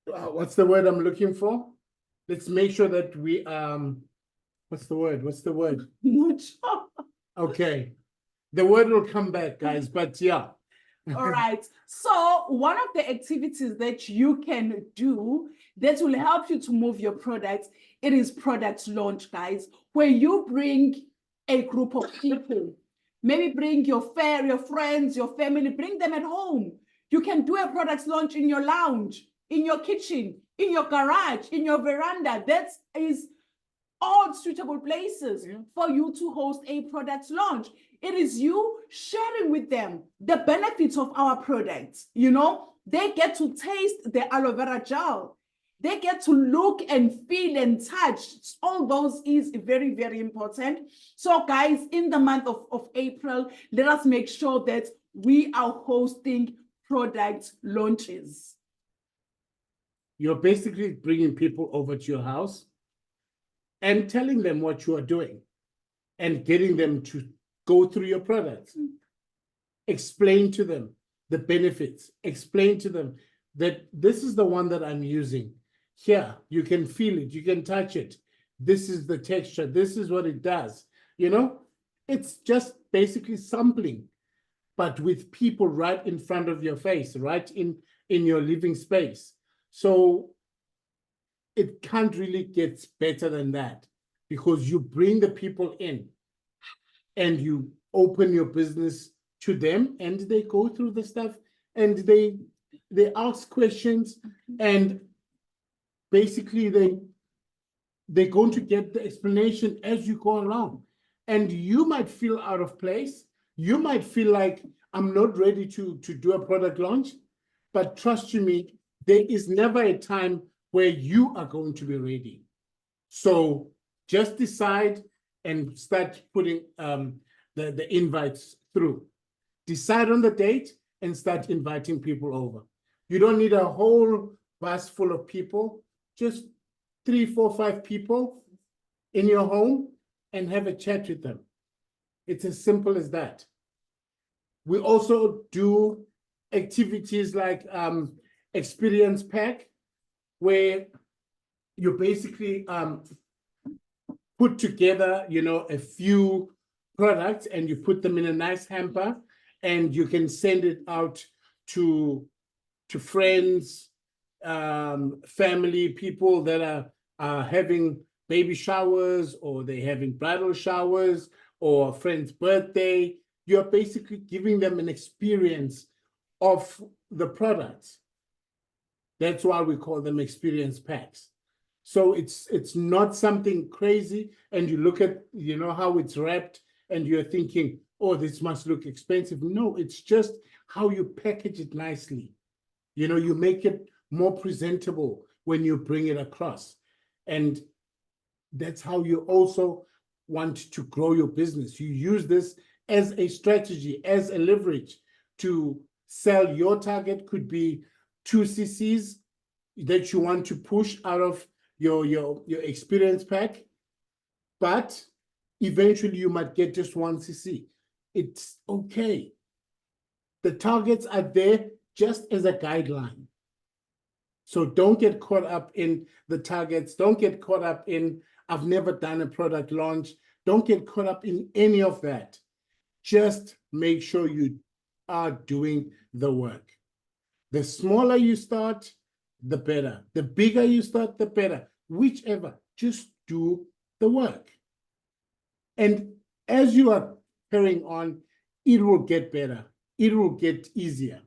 what's the word I'm looking for? Let's make sure that we what's the word? Not sure. Okay. The word will come back, guys, but yeah. All right. So one of the activities that you can do that will help you to move your products, it is product launch, guys, where you bring a group of people. Maybe bring your friends, your family, bring them at home. You can do a product launch in your lounge, in your kitchen, in your garage, in your veranda. That is all suitable places for you to host a product launch. It is you sharing with them the benefits of our products. You know, they get to taste the aloe vera gel. They get to look and feel and touch. All those is very, very important. So guys, in the month of April, let us make sure that we are hosting product launches. You're basically bringing people over to your house and telling them what you are doing and getting them to go through your products. Explain to them the benefits. Explain to them that this is the one that I'm using. Here, you can feel it, you can touch it. This is the texture, this is what it does. You know, it's just basically sampling, but with people right in front of your face, right in your living space. So it can't really get better than that, because you bring the people in and you open your business to them, and they go through the stuff and they ask questions, and basically they're going to get the explanation as you go along. And you might feel out of place. You might feel like, I'm not ready to do a product launch, but trust you me, there is never a time where you are going to be ready. So just decide and start putting the invites through. Decide on the date, and start inviting people over. You don't need a whole bus full of people, just 3, 4, 5 people in your home and have a chat with them. It's as simple as that. We also do activities like experience pack, where you basically put together, a few products and you put them in a nice hamper and you can send it out to friends, family, people that are having baby showers, or they're having bridal showers, or a friend's birthday. You're basically giving them an experience of the products. That's why we call them experience packs. So it's not something crazy, and you look at, how it's wrapped and you're thinking, oh, this must look expensive. No, it's just how you package it nicely. You make it more presentable when you bring it across. And that's how you also want to grow your business. You use this as a strategy, as a leverage to sell. Your target could be 2 cc's that you want to push out of your experience pack, but eventually you might get just 1 cc. It's okay. The targets are there just as a guideline. So don't get caught up in the targets. Don't get caught up in, I've never done a product launch. Don't get caught up in any of that. Just make sure you are doing the work. The smaller you start, the better. The bigger you start, the better. Whichever, just do the work. And as you are carrying on, it will get better. It will get easier.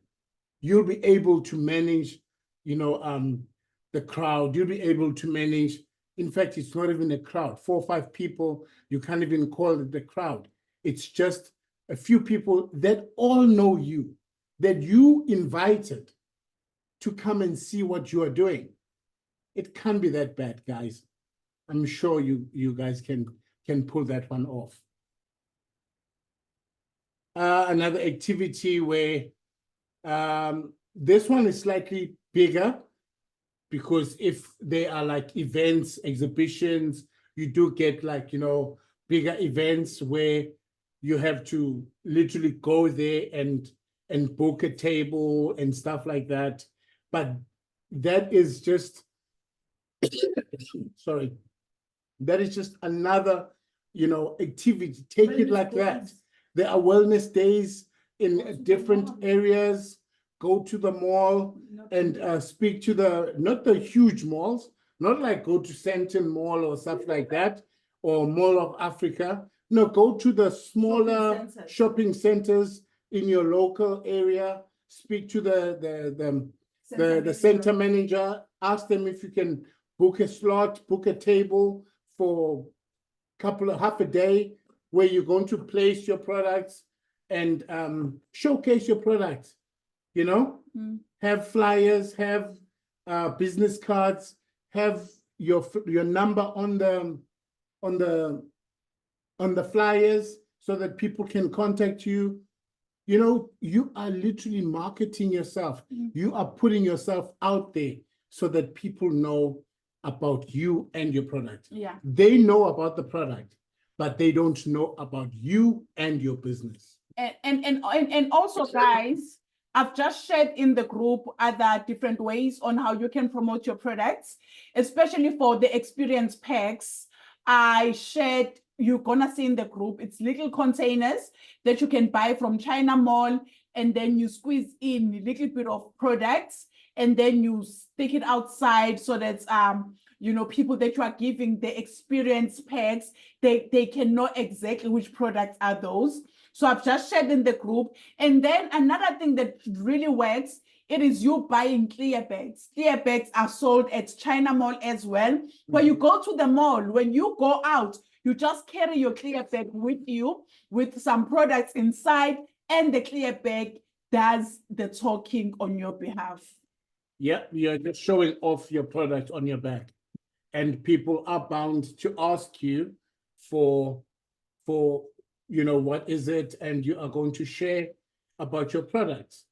You'll be able to manage, the crowd. You'll be able to manage. In fact, it's not even a crowd. 4 or 5 people, you can't even call it the crowd. It's just a few people that all know you, that you invited to come and see what you are doing. It can't be that bad, guys. I'm sure you guys can pull that one off. Another activity where this one is slightly bigger, because if there are like events, exhibitions, you do get like, bigger events where you have to literally go there and book a table and stuff like that. But that is just, sorry, that is just another, activity. Take it like that. There are wellness days in different areas. Go to the mall and speak to not the huge malls, not like go to Sandton Mall or stuff like that, or Mall of Africa. No, go to the smaller shopping centers in your local area. Speak to the center manager. Ask them if you can book a slot, book a table for half a day, where you're going to place your products and showcase your products. Have flyers, have business cards, have your number on the flyers, so that people can contact you. You are literally marketing yourself. You are putting yourself out there so that people know about you and your product. Yeah. They know about the product, but they don't know about you and your business. And also, guys, I've just shared in the group other different ways on how you can promote your products, especially for the experience packs. I shared, you're gonna see in the group, it's little containers that you can buy from China Mall, and then you squeeze in a little bit of products, and then you stick it outside so that people that you are giving the experience packs, they can know exactly which products are those. So I've just shared in the group. And then another thing that really works, it is you buying clear bags. Clear bags are sold at China Mall as well. When you go to the mall, when you go out, you just carry your clear bag with you with some products inside, and the clear bag does the talking on your behalf. Yeah, you're just showing off your product on your back, and people are bound to ask you for what is it, and you are going to share about your products.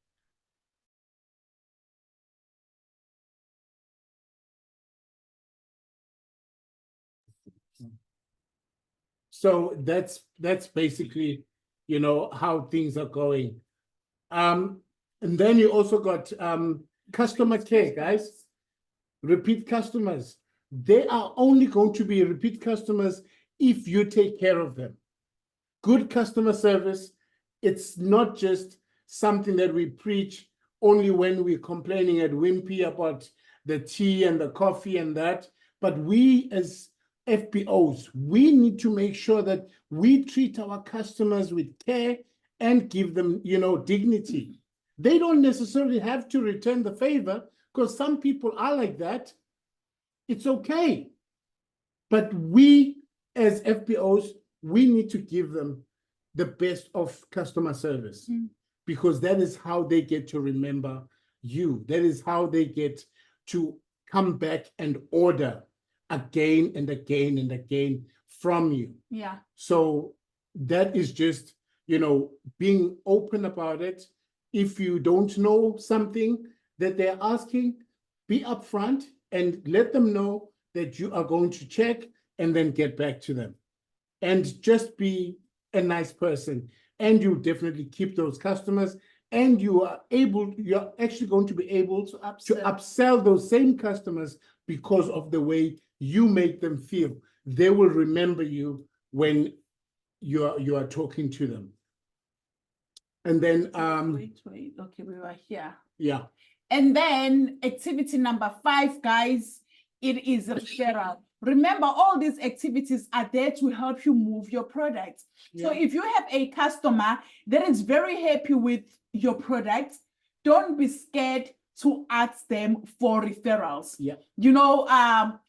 So that's basically, how things are going. And then you also got customer care, guys. Repeat customers. They are only going to be repeat customers if you take care of them. Good customer service, it's not just something that we preach only when we're complaining at Wimpy about the tea and the coffee and that, but we as FBOs, we need to make sure that we treat our customers with care and give them, dignity. They don't necessarily have to return the favor, because some people are like that. It's okay. But we as FBOs, we need to give them the best of customer service, because that is how they get to remember you. That is how they get to come back and order again and again and again from you. Yeah. So that is just, being open about it. If you don't know something that they're asking, be upfront and let them know that you are going to check and then get back to them. And just be a nice person. And you definitely keep those customers, and you're actually going to be able to upsell those same customers because of the way you make them feel. They will remember you when you are talking to them. And then wait. Okay, we were here. Yeah. And then activity number 5, guys, it is referral. Remember, all these activities are there to help you move your product. Yeah. So if you have a customer that is very happy with your product, don't be scared to ask them for referrals. Yeah.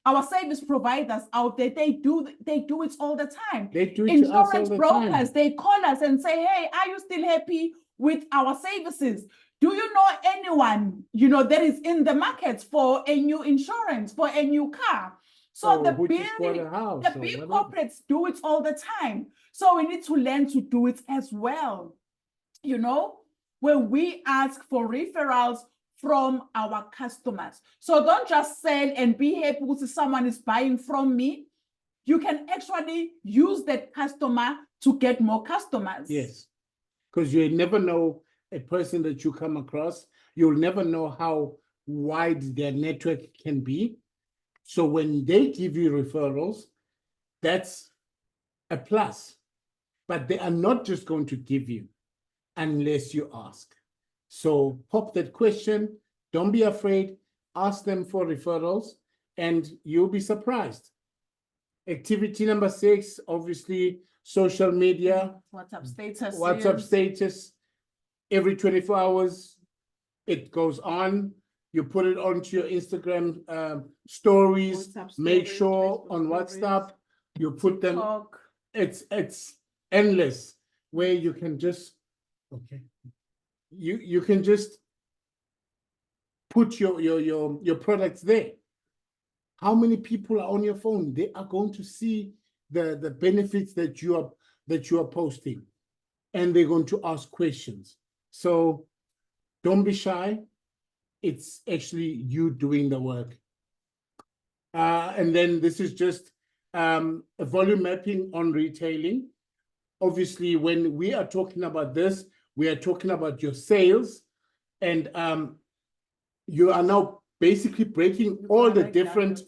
Our service providers out there, they do it all the time. They do it to us all Insurance the brokers, time. they call us and say, hey, are you still happy with our services? Do you know anyone, that is in the market for a new insurance, for a new car? So the big corporates do it all the time. So we need to learn to do it as well. When we ask for referrals from our customers. So don't just sell and be happy because someone is buying from me. You can actually use that customer to get more customers. Yes, because you never know a person that you come across. You'll never know how wide their network can be. So when they give you referrals, that's a plus. But they are not just going to give you unless you ask. So pop that question. Don't be afraid. Ask them for referrals and you'll be surprised. Activity number 6, obviously, social media. WhatsApp status. WhatsApp status. Every 24 hours, it goes on. You put it onto your Instagram stories. Make sure on WhatsApp, you put them. It's endless, where you can just, you can just put your products there. How many people are on your phone? They are going to see the benefits that you are posting, and they're going to ask questions. So don't be shy. It's actually you doing the work. And then this is just a volume mapping on retailing. Obviously, when we are talking about this, we are talking about your sales, and you are now basically breaking all the different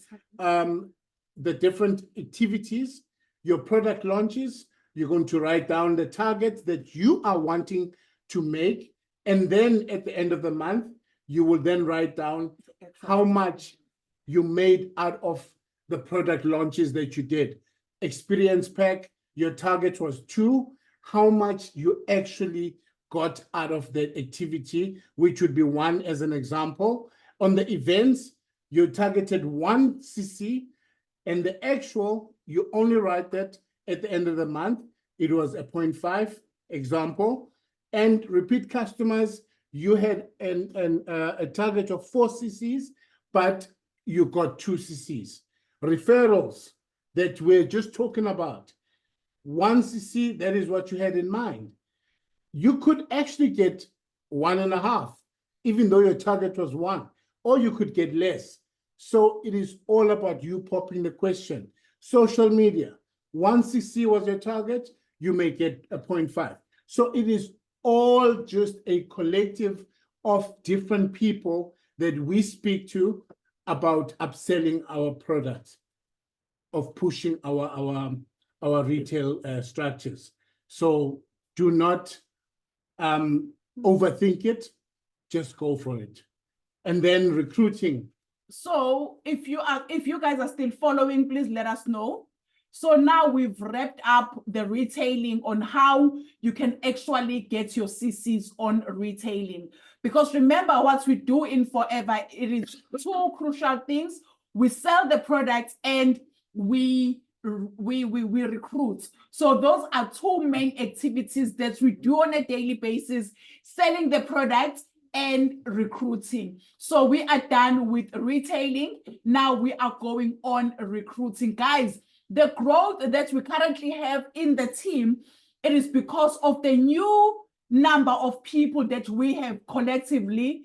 activities, your product launches. You're going to write down the targets that you are wanting to make, and then at the end of the month, you will then write down how much you made out of the product launches that you did. Experience pack, your target was 2. How much you actually got out of that activity, which would be 1 as an example. On the events, you targeted 1 CC, and the actual, you only write that at the end of the month. It was a 0.5 example. And repeat customers, you had a target of 4 CCs, but you got 2 CCs. Referrals that we're just talking about, 1 CC, that is what you had in mind. You could actually get 1.5, even though your target was 1, or you could get less. So it is all about you popping the question. Social media, 1cc was your target, you may get a 0.5. So it is all just a collective of different people that we speak to about upselling our products, of pushing our retail structures. So do not overthink it, just go for it. And then recruiting. So if you guys are still following, please let us know. So now we've wrapped up the retailing on how you can actually get your CCs on retailing. Because remember what we do in Forever, it is two crucial things. We sell the products and we recruit. So those are two main activities that we do on a daily basis, selling the products and recruiting. So we are done with retailing. Now we are going on recruiting. Guys, the growth that we currently have in the team, it is because of the new number of people that we have collectively,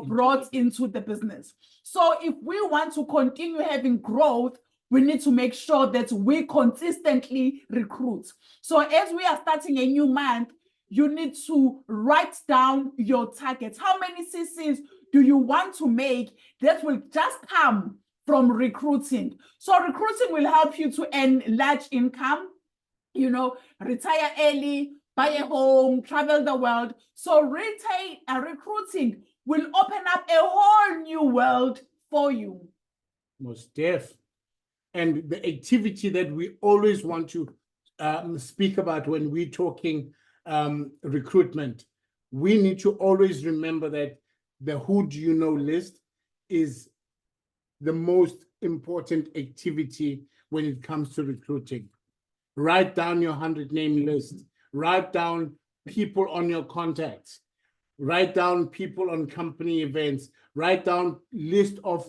brought into the business. So if we want to continue having growth, we need to make sure that we consistently recruit. So as we are starting a new month, you need to write down your targets. How many CCs do you want to make that will just come from recruiting? So recruiting will help you to earn large income, retire early, buy a home, travel the world. So recruiting will open up a whole new world for you. Most def. And the activity that we always want to speak about when we're talking recruitment, we need to always remember that the who do you know list is the most important activity when it comes to recruiting. Write down your 100-name list. Write down people on your contacts. Write down people on company events. Write down list of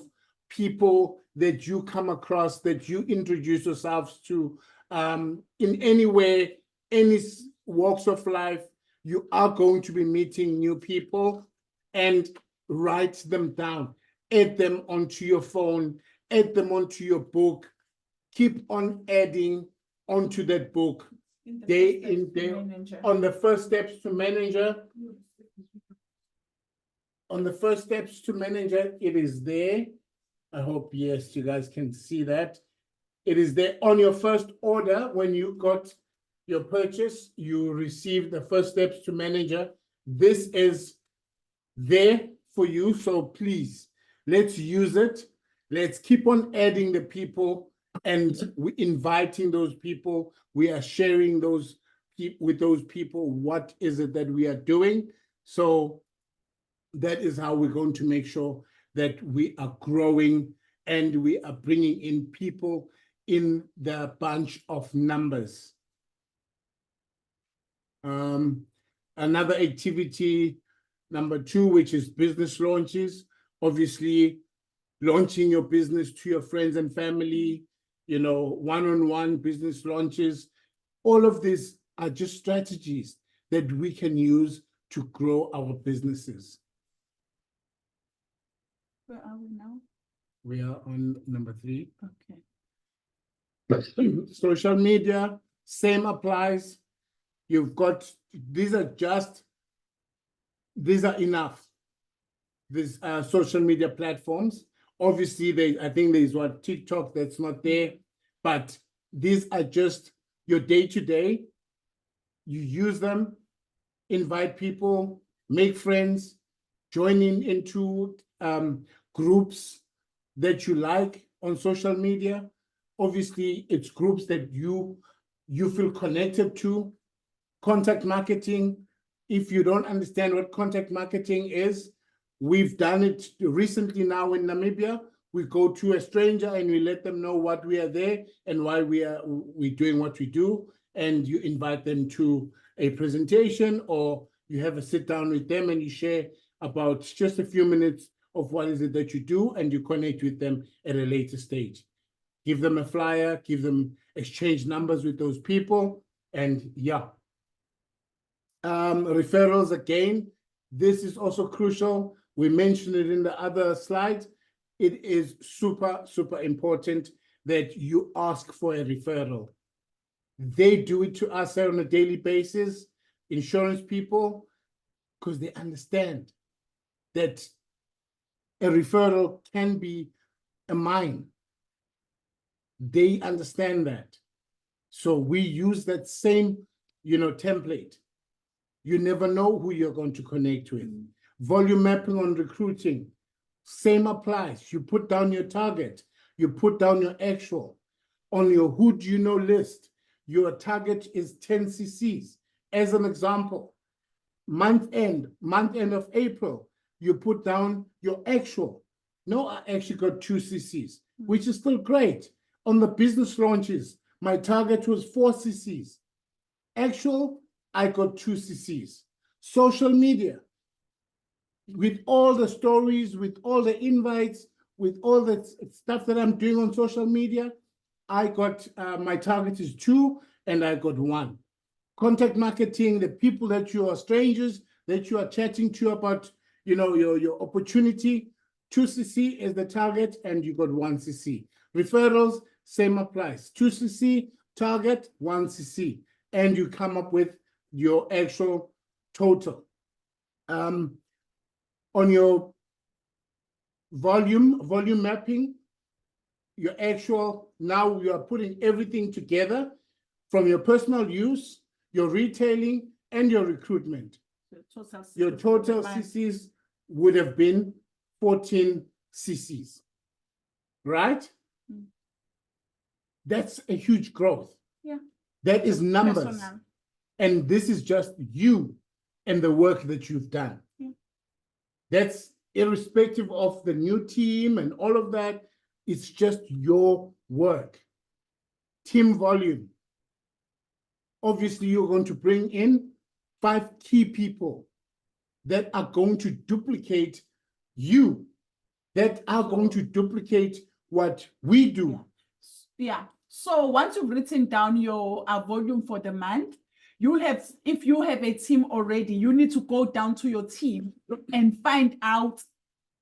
people that you come across, that you introduce yourselves to in any way, any walks of life. You are going to be meeting new people, and write them down. Add them onto your phone, add them onto your book. Keep on adding onto that book day in, day on the first steps to manager. On the first steps to manager, it is there. I hope, yes, you guys can see that. It is there on your first order. When you got your purchase, you receive the first steps to manager. This is there for you. So please, let's use it. Let's keep on adding the people, and we're inviting those people. We are sharing those with those people. What is it that we are doing? So that is how we're going to make sure that we are growing and we are bringing in people in the bunch of numbers. Another activity, number 2, which is business launches. Obviously, launching your business to your friends and family, one-on-one business launches. All of these are just strategies that we can use to grow our businesses. Where are we now? We are on number 3. Okay. Social media, same applies. You've got, these are enough. These social media platforms. Obviously, I think there's TikTok that's not there, but these are just your day-to-day. You use them, invite people, make friends, join into groups that you like on social media. Obviously, it's groups that you feel connected to. Contact marketing. If you don't understand what contact marketing is, we've done it recently now in Namibia. We go to a stranger and we let them know what we are there and why we're doing what we do. And you invite them to a presentation, or you have a sit down with them and you share about just a few minutes of what is it that you do, and you connect with them at a later stage. Give them a flyer, exchange numbers with those people, and yeah. Referrals, again, this is also crucial. We mentioned it in the other slide. It is super, super important. that you ask for a referral. They do it to us on a daily basis, insurance people, because they understand that a referral can be a mine. They understand that. So we use that same, template. You never know who you're going to connect with. Volume mapping on recruiting, same applies. You put down your target, you put down your actual. On your who do you know list, your target is 10 CCs. As an example, month end of April, you put down your actual. No, I actually got 2 CCs, which is still great. On the business launches, my target was 4 CCs. Actual, I got 2 CCs. Social media, with all the stories, with all the invites, with all the stuff that I'm doing on social media, I got, my target is 2 and I got 1. Contact marketing, the people that you are strangers, that you are chatting to about, your opportunity, 2 CC is the target and you got 1 CC. Referrals, same applies. 2 CC, target, 1 CC. And you come up with your actual total. On your volume mapping, your actual, now you are putting everything together from your personal use, your retailing, and your recruitment. Your total CCs would have been 14 CCs, right? That's a huge growth. Yeah. That is numbers. Personal. And this is just you and the work that you've done. Yeah. That's irrespective of the new team and all of that. It's just your work. Team volume. Obviously, you're going to bring in 5 key people that are going to duplicate you, that are going to duplicate what we do. Yeah. So once you've written down your volume for the month, you'll have, if you have a team already, you need to go down to your team and find out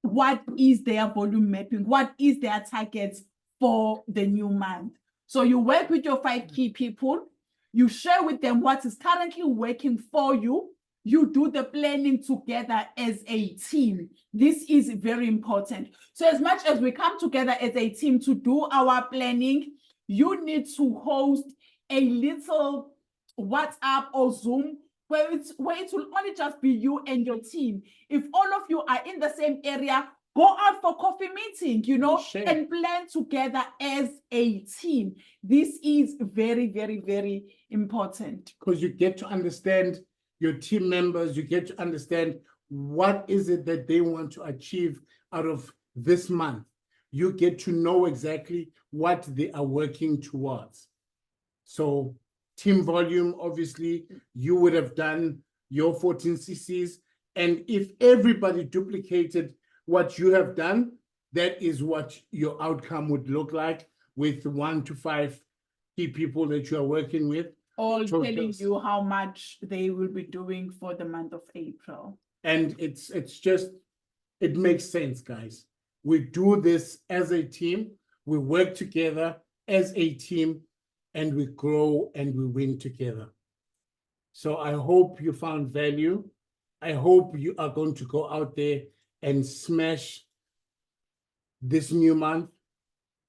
what is their volume mapping, what is their targets for the new month. So you work with your 5 key people, you share with them what is currently working for you, you do the planning together as a team. This is very important. So as much as we come together as a team to do our planning, you need to host a little WhatsApp or Zoom where it will only just be you and your team. If all of you are in the same area, go out for coffee meeting, Share. and plan together as a team. This is very, very, very important. Because you get to understand your team members, you get to understand what is it that they want to achieve out of this month. You get to know exactly what they are working towards. So team volume, obviously, you would have done your 14 CCs. And if everybody duplicated what you have done, that is what your outcome would look like with 1 to 5 key people that you are working with. All So telling just- you how much they will be doing for the month of April. And it's just, it makes sense, guys. We do this as a team. We work together as a team and we grow and we win together. So I hope you found value. I hope you are going to go out there and smash this new month,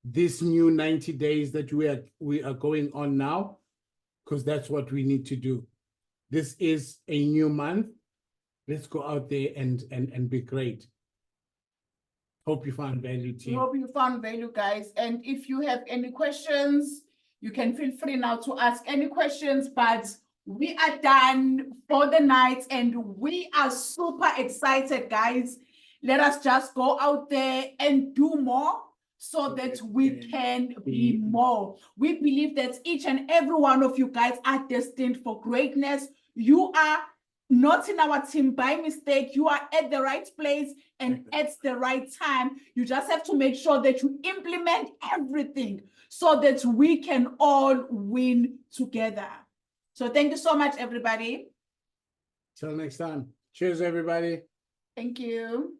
this new 90 days that we are going on now, because that's what we need to do. This is a new month. Let's go out there and be great. Hope you found value, team. Hope you found value, guys. And if you have any questions, you can feel free now to ask any questions, but we are done for the night and we are super excited, guys. Let us just go out there and do more so that we can be more. We believe that each and every one of you guys are destined for greatness. You are not in our team by mistake. You are at the right place and at the right time. You just have to make sure that you implement everything so that we can all win together. So thank you so much, everybody. Till next time. Cheers, everybody. Thank you.